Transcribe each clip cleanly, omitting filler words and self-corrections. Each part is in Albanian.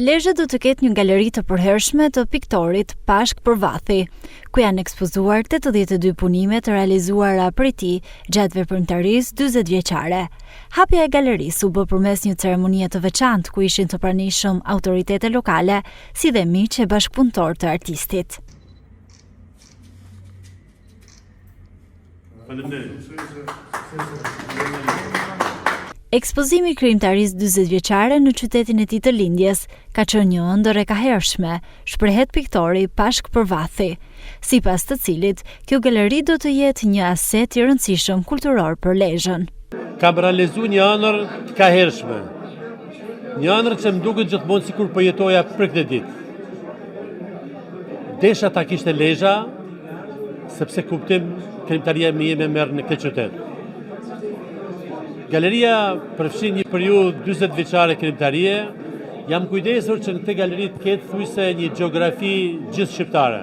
Lezhë do të ketë një galeri të përhershme të piktorit Pashk Përvathi, ku janë ekspozuar 82 punime të realizuara prej tij gjatë veprimtarisë 40 vjeçare. Hapja e galerisë u bë përmes një ceremonie të veçantë ku ishin të pranishëm autoritete lokale, si dhe miq e bashkëpunëtor të artistit. Ekspozimi i krijimtarisë 40 vjeçare në qytetin e tij të lindjes ka qenë një ëndër e kahershme, shprehet piktori Pashk Përvathi, sipas të cilit kjo galeri do të jetë një aset i rëndësishëm kulturor për Lezhën. Kam realizuar një ëndër të kahershme. Një ëndër që më duket gjithmonë sikur po jetoja për këtë ditë. Desha ta kishte Lezhë, sepse kuptim krijimtaria më jemi merr në këtë qytet. Galeria përfshin një periudhë 40 vjeçare krijimtarie. Jam kujdesur që në këtë galeri të ketë thujse një gjeografi gjithë shqiptare.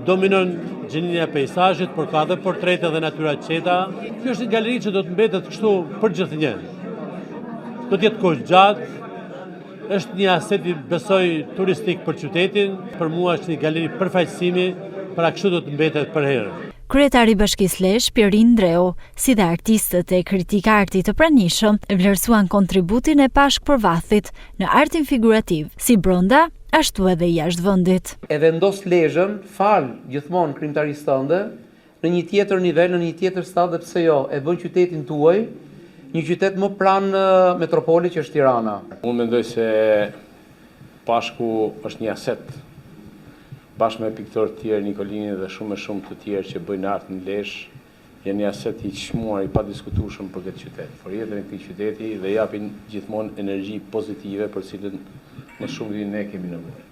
Dominon gjeninia e peizazhit, por ka edhe portrete dhe natyra të qeta. Kjo është një galeri që do të mbetet kështu për gjithnjë. Do të jetë kohë gjatë. Është një aset i besoj turistik për qytetin. Për mua është një galeri përfaqësimi, pra kështu do të mbetet për herë. Kryetari i Bashkisë Lezhë, Pierin Ndreu, si dhe artistët e kritika arti të pranishëm, vlerësuan kontributin e Pashk Përvathit në artin figurativ, si brenda, ashtu edhe jashtë vendit. E vendos Lezhën fal gjithmonë krijimtarisë tënde në një tjetër nivel, në një tjetër stad, dhe pse jo, e bën qytetin tuaj një qytet më pranë metropolit që është Tirana. Unë mendoj se Pashku është një aset bashkë me piktorë të tjerë, Nikolini dhe shumë të tjerë që bëjnë art në Lezhë, janë një aset i çmuar, i padiskutueshëm për këtë qytet. Për jetën e këtij qyteti dhe japin gjithmonë energji pozitive për cilën në shumë vite ne kemi nevojë.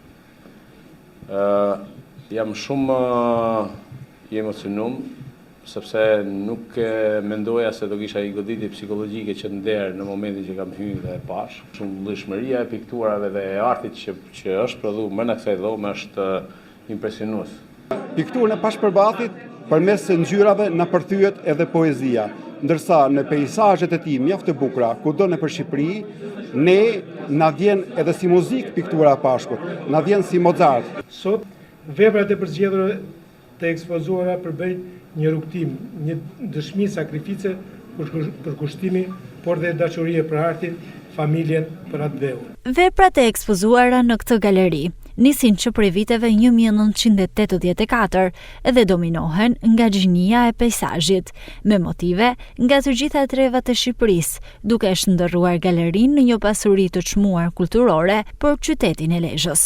Jam shumë i emocionuar sepse nuk mendoja se do kisha një goditje psikologjike që nder në momentin që kam hyrë dhe e pash. Shumë vlishmëria e pikturave dhe e artit që është prodhuar më në kësaj dhome është impresionues. Pikturën e Pashk Përvathit përmes ngjyrave na përthyet edhe poezia, ndërsa në peizazhet e tij mjaft të bukura, kudo nëpër Shqipëri, na vjen edhe si muzikë piktura e Pashkut, na vjen si Mozart. Sot veprat e përzgjedhura të ekspozuara përbëjnë një rrugtim, një dëshmi sakrifice për kushtimi, por dhe dashurie për artin, familjen, për atë dheu. Veprat e ekspozuara në këtë galeri nisin që prej viteve 1984 dhe dominohen nga gjinia e peizazhit, me motive nga të gjitha trevat e Shqipërisë, duke shndërruar galerinë në një pasuri të çmuar kulturore për qytetin e Lezhës.